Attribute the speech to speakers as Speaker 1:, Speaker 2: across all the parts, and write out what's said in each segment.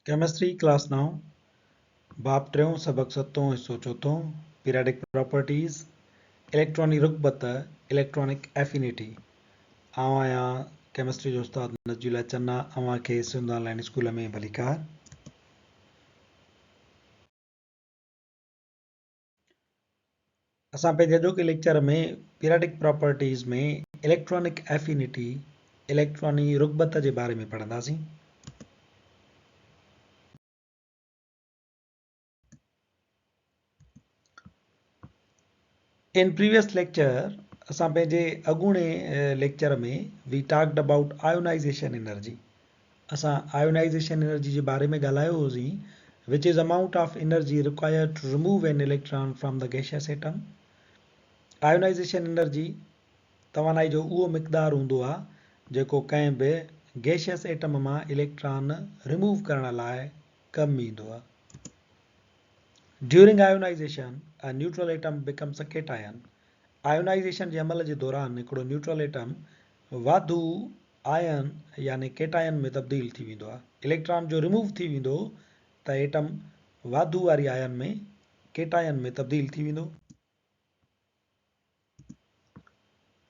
Speaker 1: Chemistry class 9 बाब 3 सबक 7 हिस्सो 4 पीरियडिक प्रॉपर्टीज इलेक्ट्रॉनिक रुगबत इलेक्ट्रॉनिक एफिनिटी आऊं आहियां केमिस्ट्री जो उस्ताद नजीला चन्ना अवां खे सिंध ऑनलाइन स्कूल में भलीकार। असां पंहिंजे अॼोके लेक्चर में पीरियडिक प्रॉपर्टीज में इलेक्ट्रॉनिक एफिनिटी इलेक्ट्रॉनिक रुगबत जे बारे में पढ़ंदासीं। In previous lecture, असां पंहिंजे अॻूणे लेक्चर में we talked about ionization energy. असां ionization energy जे बारे में ॻाल्हायो होसीं, which is amount of energy required to remove an electron from the gaseous atom. Ionization energy तवानाई जो उहो मिक़दार हूंदो आहे जेको कंहिं बि गैशियस एटम मां इलेक्ट्रॉन रिमूव करण लाइ कमु ईंदो आहे। During ionization, a neutral atom becomes a cation. Ionization जे अमल जे दौरान हिकिड़ो न्यूट्रल एटम वाधू आयन यानी केटायन में तब्दील थी वेंदो आहे। इलेक्ट्रॉन जो रिमूव थी वेंदो त एटम वाधू वारी आयन में केटायन में तब्दील थी वेंदो।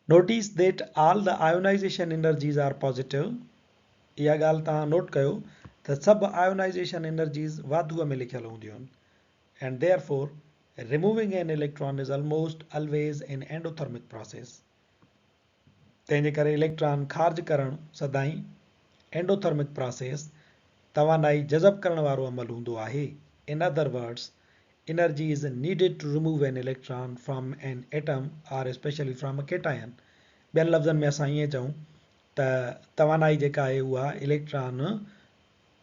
Speaker 1: Notice that all the ionization energies are positive. इहा ॻाल्हि तव्हां नोट कयो त सभु आयोनाइजेशन एनर्जीज़ वाधूअ में लिखियल हूंदियूं आहिनि। And therefore, removing an electron is almost always an endothermic process. तंहिंजे करे इलेक्ट्रॉन ख़ारिज करणु सदाई एंडोथर्मिक प्रोसेस तवानाई जज़ब करण वारो अमल हूंदो आहे। In other words, energy is needed to remove an electron from an atom or especially from a cation. ॿियनि लफ़्ज़नि में असां ईअं चऊं त तवानाई जेका आहे उहा इलेक्ट्रॉन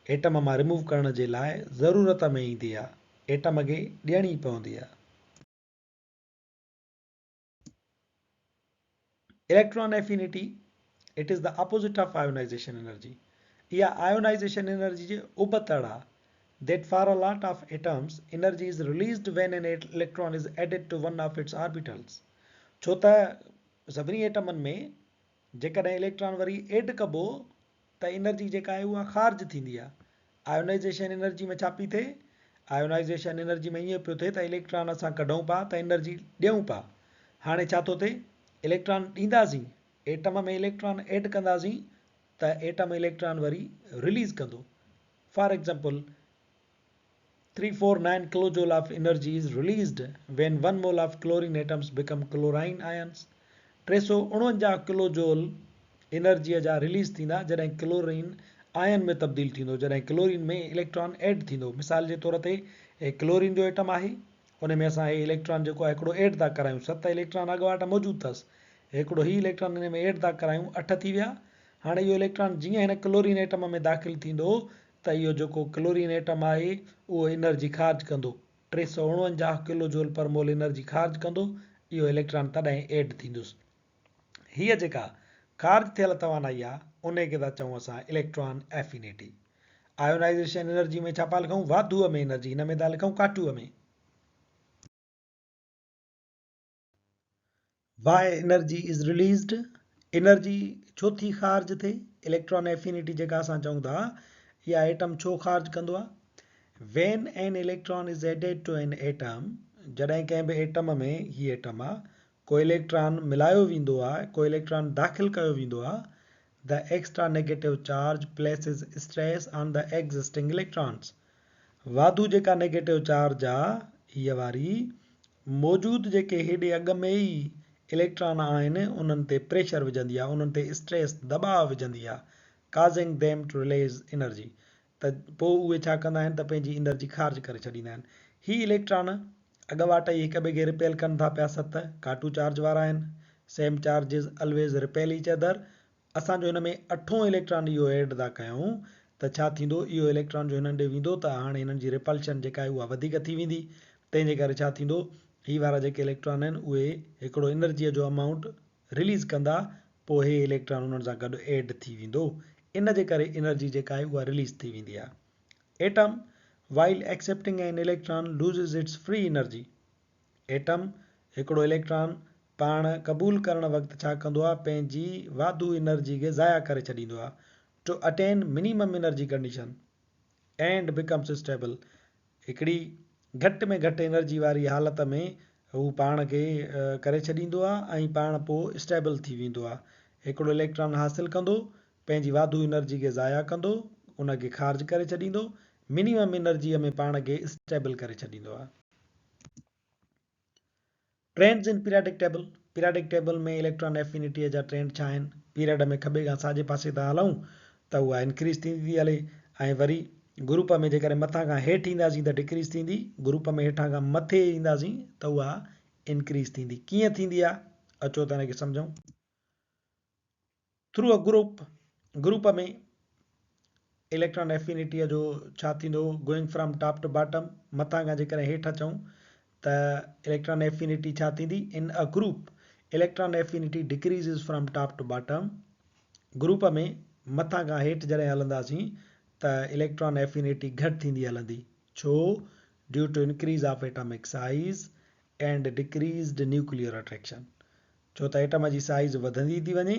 Speaker 1: एटम मां रिमूव करण जे लाइ ज़रूरत में ईंदी आहे, एटम खे ॾियणी पवंदी आहे। Electron affinity, it is the opposite of ionization energy. इहा ionization energy जे उबतड़ आहे। That for a lot of atoms, energy is released when an electron is added to one of its orbitals. छो त सभिनी एटमनि में जेकॾहिं इलेक्ट्रॉन वरी add कबो त एनर्जी जेका आहे उहा ख़ारिज थींदी आहे। आयोनाइजेशन एनर्जी में छा पई थिए? आयोनाइजेशन एनर्जी में ईअं पियो थिए त इलेक्ट्रॉन असां कढूं पिया त एनर्जी ॾियूं पिया। हाणे छा थो थिए? इलेक्ट्रॉन ॾींदासीं, एटम में इलेक्ट्रॉन एड कंदासीं त एटम इलेक्ट्रॉन वरी रिलीज़ कंदो। For example 349 kilojoule of energy is released when 1 mole of chlorine atoms become chlorine ions. 349 kilojoule एनर्जीअ जा रिलीज़ थींदा जॾहिं क्लोरीन आयन में तब्दील थींदो, जॾहिं क्लोरीन में इलेक्ट्रॉन एड थींदो। मिसाल जे तौर ते क्लोरीन जो एटम आहे, उन में असां इलेक्ट्रॉन जेको आहे हिकिड़ो एड था करायूं, 7 इलेक्ट्रॉन अॻुवाट मौजूदु अथसि, हिकिड़ो ही इलेक्ट्रॉन हिन में एड था करायूं, 8 थी विया। हाणे इहो इलेक्ट्रॉन जीअं हिन क्लोरीन एटम में दाख़िल थींदो त इहो जेको क्लोरीन एटम आहे उहो एनर्जी ख़ारिज कंदो, 349 किलो जूल पर मोल एनर्जी ख़ारिज कंदो। इहो इलेक्ट्रॉन तॾहिं एड थींदुसि। हीअ जेका ख़ारिज थियल तवानाई आहे उन खे था चऊं असां इलेक्ट्रॉन एफिनिटी। आयोनाइजेशन एनर्जी में छा पिया लिखूं? वाधूअ में एनर्जी, हिन में था लिखूं काटूअ में। Why energy is released? Energy छो थी ख़ारिज थिए? इलेक्ट्रॉन एफिनिटी जेका असां चऊं था इहा एटम छो ख़ारिज कंदो आहे? When an electron is added to an atom, जॾहिं कंहिं बि एटम में, ही एटम आहे, को इलेक्ट्रॉन मिलायो वेंदो आहे, को इलेक्ट्रॉन दाख़िल कयो वेंदो आहे, the extra negative charge places stress on the existing electrons. वाधू जेका नेगेटिव चार्ज आहे हीअ वारी मौजूदु जेके हेॾे अॻ में ई इलेक्ट्रॉन आहिनि उन्हनि ते प्रेशर विझंदी आहे, उन्हनि ते स्ट्रेस दबाव विझंदी आहे, causing them to release energy. त पोइ उहे छा कंदा आहिनि त पंहिंजी एनर्जी ख़ारिज करे छॾींदा आहिनि। ही इलेक्ट्रॉन अॻुवाट ई हिक ॿिए खे रिपेल कनि था पिया, 7 काटू चार्ज वारा आहिनि। Same charges always repel each other. असांजो हिन में 8हों इलेक्ट्रॉन इहो एड था कयूं त छा थींदो? इहो इलेक्ट्रॉन जो हिननि ॾे वेंदो त हाणे हिननि जी रिपल्शन जेका आहे उहा वधीक थी वेंदी। तंहिंजे करे छा थींदो? ही वारा जेके इलेक्ट्रॉन आहिनि उहे हिकिड़ो एनर्जीअ जो अमाउंट रिलीज़ कंदा, पोइ हे इलेक्ट्रॉन उन्हनि सां गॾु एड थी वेंदो। इन जे करे एनर्जी जेका आहे उहा रिलीज़ थी वेंदी आहे। Atom while accepting an electron loses its free energy. Atom हिकिड़ो इलेक्ट्रॉन पाण क़बूल करण वक़्तु छा कंदो आहे? पंहिंजी वाधू एनर्जी खे ज़ाया करे छॾींदो आहे। To attain minimum energy condition, and becomes stable. हिकिड़ी घटि में घटि एनर्जी वारी हालत में हू पाण खे करे छॾींदो आहे ऐं पाण पोइ स्टेबल थी वेंदो आहे। हिकिड़ो इलेक्ट्रॉन हासिलु कंदो, पंहिंजी वाधू एनर्जी खे ज़ाया कंदो, उनखे ख़ारिज करे छॾींदो, मिनिमम एनर्जीअ में पाण खे स्टेबल करे छॾींदो आहे। Trends in periodic table. Periodic table में इलेक्ट्रॉन एफिनिटीअ जा ट्रेंड छा आहिनि? पीरियड में खॿे खां साॼे पासे था हलूं त उहा इंक्रीज़ थींदी थी हले, ऐं वरी ग्रुप में जेकॾहिं मथां खां हेठि ईंदासीं त डिक्रीज़ थींदी, ग्रुप में हेठां खां मथे ईंदासीं त उहा इंक्रीज़ थींदी। कीअं थींदी आहे? अचो त हिनखे सम्झूं। थ्रू अ ग्रुप में इलेक्ट्रॉन एफिनिटीअ जो छा थींदो? Going from top to bottom, मथां खां जेकॾहिं हेठि अचूं त इलेक्ट्रॉन एफिनिटी छा थींदी? In a group electron affinity decreases from top to bottom. Group में मथां खां हेठि जॾहिं हलंदासीं त इलेक्ट्रॉन एफिनिटी घटि थींदी हलंदी। छो? Due to increase of atomic size and decreased nuclear attraction. छो त एटम जी साइज़ वधंदी थी वञे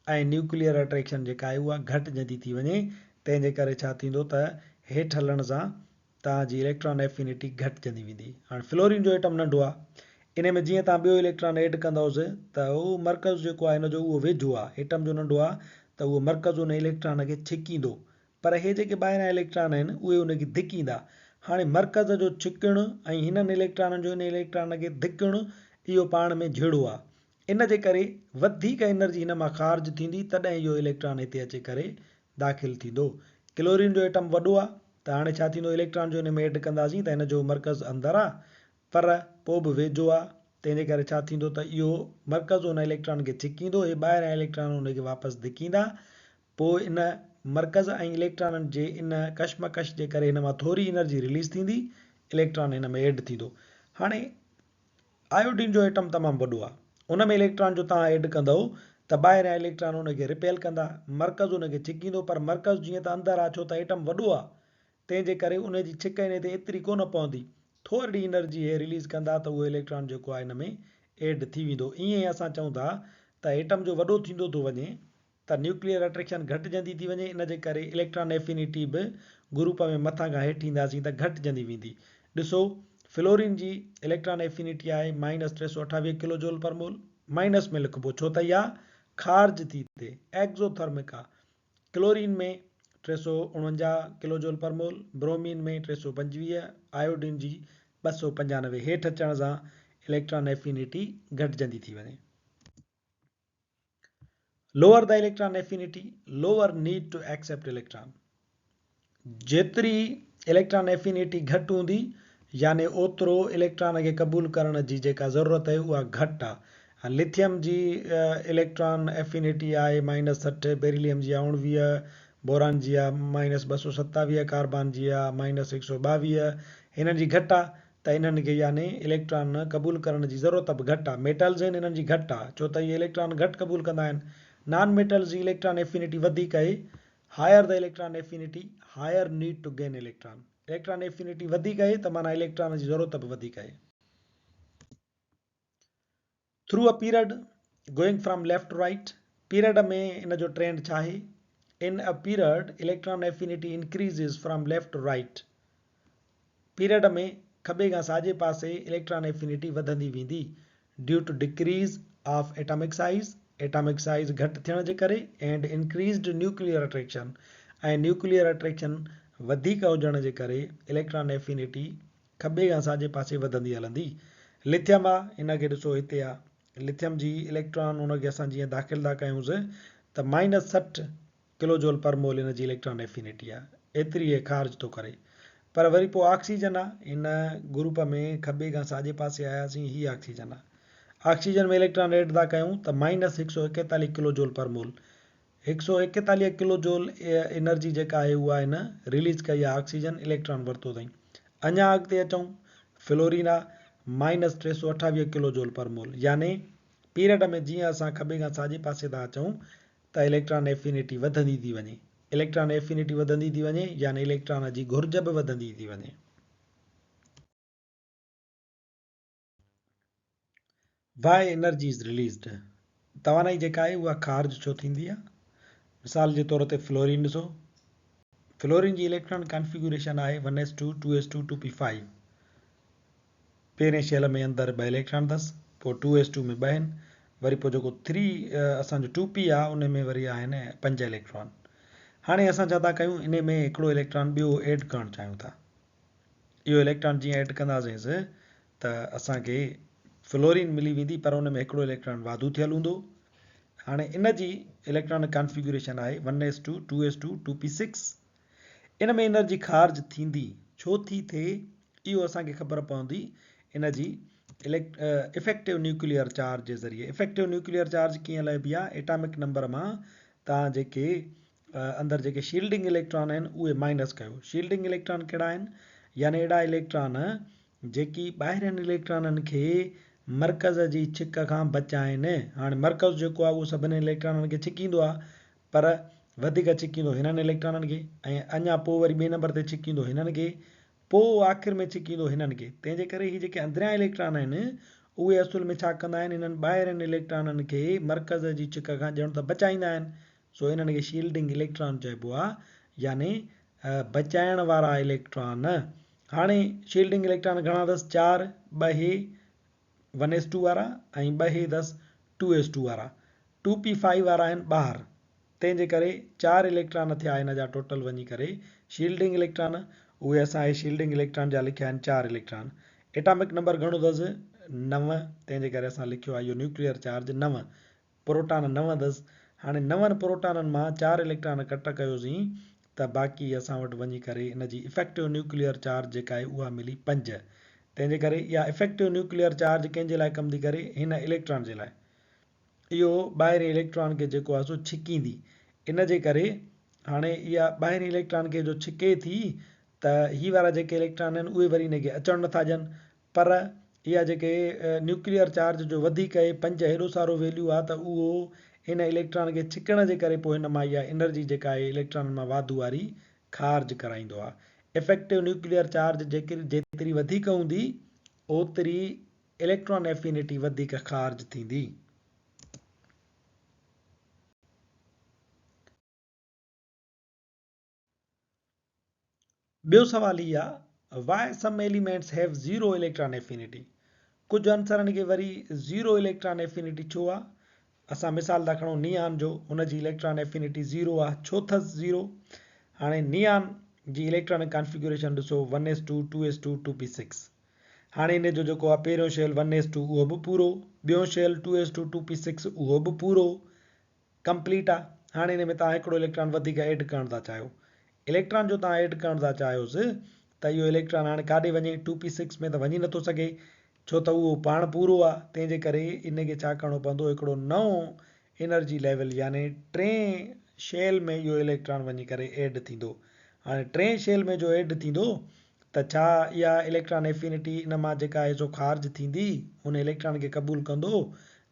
Speaker 1: ऐं न्यूक्लियर अट्रैक्शन जेका आहे उहा घटिजंदी थी वञे, तंहिंजे करे छा थींदो त हेठि हलण सां तव्हांजी इलेक्ट्रॉन एफिनिटी घटिजंदी वेंदी। हाणे फ्लोरीन जो एटम नंढो आहे, इन में जीअं तव्हां ॿियो इलेक्ट्रॉन ऐड कंदोसि त उहो मर्कज़ जेको आहे हिन जो उहो वेझो आहे, एटम जो नंढो आहे त उहो मर्कज़ उन इलेक्ट्रॉन खे छिकींदो, पर हे जेके ॿाहिरां इलेक्ट्रॉन आहिनि उहे उनखे धिकींदा। हाणे मर्कज़ जो छिकणु ऐं हिननि इलेक्ट्रॉननि जो इन इलेक्ट्रॉन खे धिकणु इहो पाण में जहिड़ो आहे। इन जे करे वधीक एनर्जी हिन मां ख़ारिज थींदी, तॾहिं इहो इलेक्ट्रॉन हिते अची करे दाख़िल थींदो। क्लोरीन जो एटम वॾो आहे त हाणे छा थींदो? इलेक्ट्रॉन जो हिन में एड कंदासीं त हिन जो मर्कज़ अंदरि आहे, पर पोइ बि वेझो आहे, तंहिंजे करे छा थींदो त इहो मर्कज़ उन इलेक्ट्रॉन खे छिकींदो, हे ॿाहिरां इलेक्ट्रॉन उनखे वापसि धिकींदा, पोइ इन मर्कज़ ऐं इलेक्ट्रॉननि जे इन कशमकश जे करे हिन मां थोरी एनर्जी रिलीज़ थींदी, इलेक्ट्रॉन हिन में एड थींदो। हाणे आयोडीन जो एटम तमामु वॾो आहे, उन में इलेक्ट्रॉन जो तव्हां एड कंदव त ॿाहिरां इलेक्ट्रॉन उनखे रिपेल कंदा, मर्कज़ उनखे छिकींदो, पर मर्कज़ जीअं त अंदरि आहे छो त एटम वॾो आहे, तंहिंजे करे उनजी छिक हिन ते एतिरी कोन पवंदी, थोरी एनर्जी हे रिलीज़ कंदा त उहो इलेक्ट्रॉन जेको आहे हिन में एड थी वेंदो। ईअं ई असां चऊं था त एटम जो वॾो थींदो थो वञे त न्यूक्लियर अट्रैक्शन घटिजंदी थी वञे, इन जे करे इलेक्ट्रॉन एफिनिटी बि ग्रुप में मथां खां हेठि ईंदासीं त घटिजंदी वेंदी। ॾिसो, फ्लोरीन जी इलेक्ट्रॉन एफिनिटी आहे -328 किलो जूल पर मोल, माइनस में लिखिबो छो त इहा ख़ारिज थी थिए, एक्ज़ोथर्मिक आहे। क्लोरीन में 349 किलो जूल पर मोल, ब्रोमीन में 325, आयोडीन जी 295, हेठि अचण सां इलेक्ट्रॉन एफिनिटी घटिजंदी थी वञे। Lower the electron affinity, lower need to accept electron. जेतिरी इलेक्ट्रॉन एफिनिटी घटि हूंदी यानी ओतिरो इलेक्ट्रॉन खे क़बूल करण जी जेका ज़रूरत आहे उहा घटि आहे। लिथियम जी इलेक्ट्रॉन एफिनिटी आहे -60, बेरिलियम जी आहे 19, बोरान जी आहे -227, कार्बन जी आहे -122, हिननि जी घटि आहे त इन्हनि खे यानी इलेक्ट्रॉन क़बूल करण जी ज़रूरत बि घटि आहे। मेटल्स आहिनि इन्हनि जी घटि आहे छो त इहे इलेक्ट्रॉन घटि क़बूल कंदा आहिनि। नॉन मेटल्स जी इलेक्ट्रॉन एफिनिटी वधीक आहे, higher the electron affinity higher need to gain electron. Electron affinity वधीक आहे त माना इलेक्ट्रॉन जी ज़रूरत बि वधीक आहे। Through a period going from left to right, period में इन जो ट्रेंड छा आहे? In a period electron affinity increases from left to right. Period में खॿे खां साॼे पासे इलेक्ट्रॉन एफिनिटी वधंदी वेंदी due to decrease of atomic size, atomic size घटि थियण जे करे, एंड इंक्रीज़्ड न्यूक्लियर अट्रैक्शन, ऐं न्यूक्लियर अट्रैक्शन वधीक हुजण जे करे इलेक्ट्रॉन एफिनिटी खॿे खां साॼे पासे वधंदी हलंदी। लिथियम आहे, हिनखे ॾिसो हिते आहे, लिथियम जी इलेक्ट्रॉन हुनखे असां जीअं दाख़िल था कयूंसि त -60 किलो जूल पर मोल हिन जी इलेक्ट्रॉन एफिनिटी आहे, एतिरी हे ख़ारिज थो करे। पर वरी पोइ ऑक्सीजन आहे, हिन ग्रुप में खॿे खां साॼे पासे आयासीं, ही ऑक्सीजन आहे। ऑक्सीजन में इलेक्ट्रॉन एड था कयूं त -141 किलो जूल पर मोल, 141 किलो जूल एनर्जी जेका आहे उहा हिन रिलीज़ कई आहे, ऑक्सीजन इलेक्ट्रॉन वरितो अथई। अञा अॻिते अचूं, फ्लोरीन आहे -328 किलो जूल पर मोल, यानी पीरियड में जीअं असां खॿे खां साॼे पासे था अचूं त इलेक्ट्रॉन एफिनिटी वधंदी थी वञे, इलेक्ट्रॉन एफिनिटी वधंदी थी वञे यानी इलेक्ट्रॉन जी घुर्ज बि वधंदी थी वञे। वाई एनर्जी इज़ रिलीज़ड, तवानाई जेका आहे उहा ख़ारिज छो थींदी आहे? मिसाल जे तौर ते फ्लोरीन ॾिसो, फ्लोरीन जी इलेक्ट्रॉन कॉन्फ़िगरेशन आहे 1s2 2s2 2p5 पहिरें शेल में अंदरि 2 इलेक्ट्रॉन अथसि पोइ 2s2 में 2 आहिनि वरी पोइ जेको 3 असांजो 2p आहे उन में वरी आहिनि 5 इलेक्ट्रॉन हाणे असां छा था कयूं इन में हिकिड़ो इलेक्ट्रॉन ॿियो ऐड करणु चाहियूं था इहो इलेक्ट्रॉन जीअं ऐड कंदासींसि त असांखे फ्लोरीन मिली वेंदी पर उन में हिकिड़ो इलेक्ट्रॉन वाधू थियल हूंदो हाणे इन जी इलेक्ट्रॉन कॉन्फ़िगरेशन आहे 1s2 2s2 2p6 इन में एनर्जी ख़ारिज थींदी छो थी थिए इहो असांखे ख़बर पवंदी इन जी इफेक्टिव न्यूक्लियर चार्ज जे ज़रिए इफेक्टिव न्यूक्लियर चार्ज कीअं लहिबी आहे एटॉमिक नंबर मां तव्हां जेके अंदरि जेके शील्डिंग इलेक्ट्रॉन आहिनि उहे माइनस कयो शील्डिंग इलेक्ट्रॉन कहिड़ा आहिनि यानी अहिड़ा इलेक्ट्रॉन जेकी ॿाहिरियनि इलेक्ट्रॉननि खे मर्कज़ जी छिक खां बचाइनि हाणे मर्कज़ जेको आहे उहो सभिनी इलेक्ट्रॉननि खे छिकींदो आहे पर वधीक छिकींदो हिननि इलेक्ट्रॉननि खे ऐं अञा पोइ वरी ॿिए नंबर ते छिकींदो हिननि खे पोइ आख़िर में छिकींदो हिननि खे तंहिंजे करे हीअ जेके अंदरियां इलेक्ट्रॉन आहिनि उहे असुल में छा कंदा आहिनि हिननि ॿाहिरियनि इलेक्ट्रॉननि खे मर्कज़ जी छिक खां ॼण त बचाईंदा आहिनि सो हिननि खे शील्डिंग इलेक्ट्रॉन चइबो आहे यानी बचाइण वारा इलेक्ट्रॉन हाणे शील्डिंग इलेक्ट्रॉन घणा अथसि 4 2 हे 1s2 वारा ऐं 2 हे अथसि 2s2 वारा 2p5 वारा आहिनि ॿाहिरि तंहिंजे करे 4 इलेक्ट्रॉन थिया हिन जा टोटल वञी करे शील्डिंग इलेक्ट्रॉन उहे असांजे शील्डिंग इलेक्ट्रॉन जा लिखिया आहिनि 4 इलेक्ट्रॉन एटॉमिक नंबर घणो अथसि 9 तंहिंजे करे असां लिखियो आहे इहो न्यूक्लियर चार्ज 9 प्रोटॉन 9 अथसि हाणे 9 प्रोटॉननि मां 4 इलेक्ट्रॉन कट कयोसीं त बाक़ी असां वटि वञी करे इन जी इफेक्टिव न्यूक्लियर चार्ज जेका आहे उहा मिली 5 तंहिंजे करे इहा इफेक्टिव न्यूक्लियर चार्ज कंहिंजे लाइ कमु थी करे हिन इलेक्ट्रॉन जे लाइ इहो ॿाहिरि इलेक्ट्रॉन खे जेको आहे सो छिकींदी इन जे करे हाणे इहा ॿाहिरि इलेक्ट्रॉन खे जो छिके थी त ही वारा जेके इलेक्ट्रॉन आहिनि उहे वरी हिनखे अचणु नथा ॾियनि पर इहा जेके न्यूक्लियर चार्ज जो वधीक आहे 5 हेॾो सारो वैल्यू आहे त उहो हिन इलेक्ट्रॉन खे छिकण जे करे पोइ हिन मां इहा एनर्जी जेका आहे इलेक्ट्रॉन मां वाधू वारी ख़ारिज कराईंदो आहे इफेक्टिव न्यूक्लियर चार्ज जेतिरी वधीक हूंदी ओतिरी इलेक्ट्रॉन एफिनिटी वधीक ख़ारिज थींदी ॿियो सवाल ही आहे why some elements have zero electron affinity कुझु आंसरनि खे वरी ज़ीरो इलेक्ट्रॉन एफिनिटी छो आहे असां मिसाल था खणूं नियान जो हुनजी इलेक्ट्रॉन एफिनिटी ज़ीरो आहे छो अथसि ज़ीरो हाणे नियान जी इलेक्ट्रॉनिक कॉन्फ़िगरेशन ॾिसो 1s2 2s2 2p6 हाणे इन जो जेको आहे पहिरियों शेल 1s2 उहो बि पूरो ॿियो शेल 2s2 2p6 उहो बि पूरो कंप्लीट आहे हाणे हिन में तव्हां हिकिड़ो इलेक्ट्रॉन वधीक ऐड करणु था चाहियो इलेक्ट्रॉन जो तव्हां ऐड करणु था चाहियोसि त इहो इलेक्ट्रॉन हाणे काॾे वञे 2p6 में त वञी नथो सघे छो त उहो पाण पूरो आहे तंहिंजे करे इनखे छा करिणो पवंदो हिकिड़ो नओं एनर्जी लेवल यानी 3 शेल में इहो इलेक्ट्रॉन वञी करे ऐड थींदो हाणे 3 शेल में जो ऐड थींदो त छा इहा इलेक्ट्रॉन एफिनिटी इन मां जेका आहे सो ख़ारिज थींदी उन इलेक्ट्रॉन खे क़बूल कंदो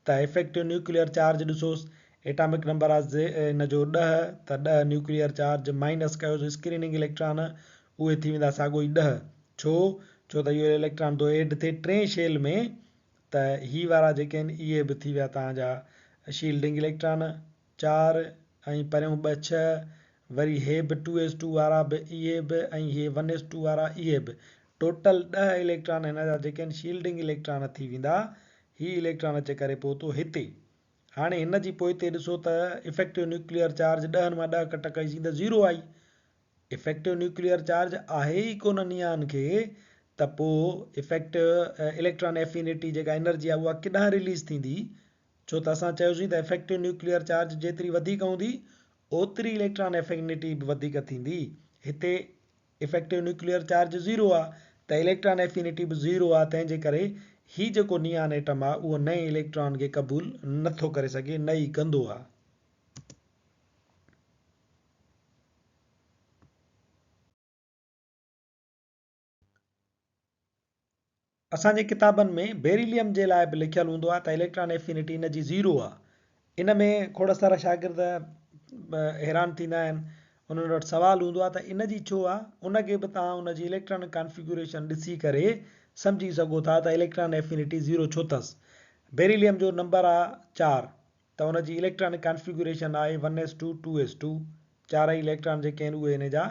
Speaker 1: त इफेक्टिव न्यूक्लियर चार्ज ॾिसोसि एटॉमिक नंबर आहे इन जो 10 त 10 न्यूक्लियर चार्ज माइनस कयोसि स्क्रीनिंग इलेक्ट्रॉन उहे थी वेंदा साॻो ई 10 छो त इहो इलेक्ट्रॉन थो ऐड थिए 3 शेल में त ही वारा जेके आहिनि इहे बि थी विया तव्हांजा शील्डिंग इलेक्ट्रॉन 4 ऐं परियों 2 6 वरी हे बि 2s2 वारा बि इहे बि ऐं हे 1s2 वारा इहे बि टोटल 10 इलेक्ट्रॉन हिन जा जेके आहिनि शील्डिंग इलेक्ट्रॉन थी वेंदा ही इलेक्ट्रॉन अची करे पहुतो हिते हाणे हिन जी पोइ हिते ॾिसो त इफेक्टिव न्यूक्लियर चार्ज 10 मां 10 कट कईसीं त 0 आई इफेक्टिव न्यूक्लियर चार्ज आहे ई कोन नियान खे त पोइ इफेक्टिव इलेक्ट्रॉन एफिनिटी जेका एनर्जी आहे उहा किॾांहुं रिलीज़ थींदी छो त असां चयोसीं त इफेक्टिव न्यूक्लियर चार्ज जेतिरी वधीक हूंदी ओतिरी इलेक्ट्रॉन एफिनिटी बि वधीक थींदी हिते इफेक्टिव न्यूक्लियर चार्ज 0 आहे त इलेक्ट्रॉन एफिनिटी बि 0 आहे तंहिंजे करे ही जेको नियान एटम आहे उहो नए इलेक्ट्रॉन खे क़बूल नथो करे सघे न ई कंदो आहे असांजे किताबनि में बेरिलियम जे लाइ बि लिखियलु हूंदो आहे त इलेक्ट्रॉन एफिनिटी इन जी 0 आहे इन में खोड़ सारा शागिर्द हैरान थींदा आहिनि उन्हनि वटि सवाल हूंदो आहे त इन जी छो आहे उनखे बि तव्हां उनजी इलेक्ट्रॉनिक कॉन्फ़िगरेशन ॾिसी करे सम्झी सघो था त इलेक्ट्रॉन एफिनिटी 0 छो अथसि बेरिलियम जो नंबर आहे 4 त उनजी इलेक्ट्रॉनिक कॉन्फ़िगरेशन आहे 1s2 2s2 चारई इलेक्ट्रॉन जेके आहिनि उहे हिन जा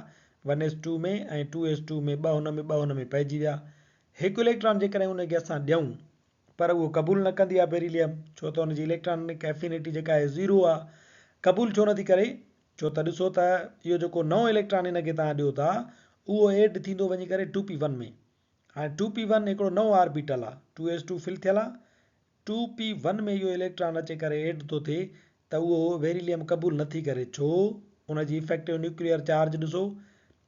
Speaker 1: 1s2 में ऐं 2s2 में ॿ हुन में पइजी विया। हिकु इलेक्ट्रॉन जेकॾहिं हुनखे असां ॾियूं पर उहो क़बूल न कंदी आहे बेरिलियम, छो त हुनजी इलेक्ट्रॉनिक एफिनिटी जेका आहे 0 आहे। क़बूल छो नथी करे? छो त ॾिसो त इहो जेको नओं इलेक्ट्रॉन हिनखे तव्हां ॾियो था उहो एड थींदो वञी करे 2p1 में। हाणे 2p1 हिकिड़ो नओं ऑर्बिटल आहे, 2s2 फिल थियल आहे, 2p1 में इहो इलेक्ट्रॉन अचे करे एड थो थिए त उहो बेरिलियम क़बूल नथी करे। छो? उनजी इफेक्टिव न्यूक्लियर चार्ज ॾिसो,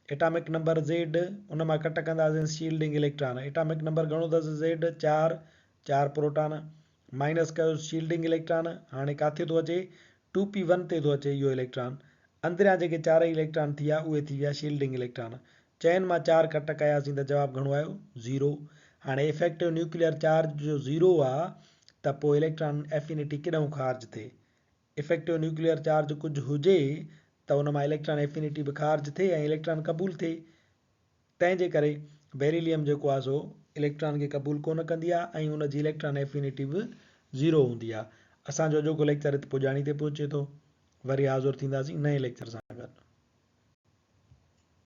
Speaker 1: एटॉमिक नंबर Z, उन मां कट कंदासीं शील्डिंग इलेक्ट्रॉन, एटॉमिक नंबर घणो अथसि Z 4 प्रोटॉन, माइनस कयो शील्डिंग इलेक्ट्रॉन, हाणे किथे थो अचे 2p1 ते थो अचे इहो इलेक्ट्रॉन, अंदरियां जेके चारई इलेक्ट्रॉन थी विया उहे थी विया शील्डिंग इलेक्ट्रॉन। चइनि मां 4 कट कयासीं त जवाबु घणो आयो 0। हाणे इफेक्टिव न्यूक्लियर चार्ज जो 0 आहे त पोइ इलेक्ट्रॉन एफिनिटी केॾांहुं ख़ारिज थिए। इफेक्टिव न्यूक्लियर चार्ज कुझु हुजे त उन मां इलेक्ट्रॉन एफिनिटी बि ख़ारिज थिए ऐं इलेक्ट्रॉन क़बूल थिए। तंहिंजे करे बेरिलियम जेको आहे सो इलेक्ट्रॉन खे क़बूल कोन कंदी आहे ऐं उनजी इलेक्ट्रॉन एफिनिटी बि 0 हूंदी आहे। असांजो अॼोको लेक्चर हिते पुॼाणी ते पहुचे थो। वरी हाज़ुर थींदासीं नए लेक्चर सां।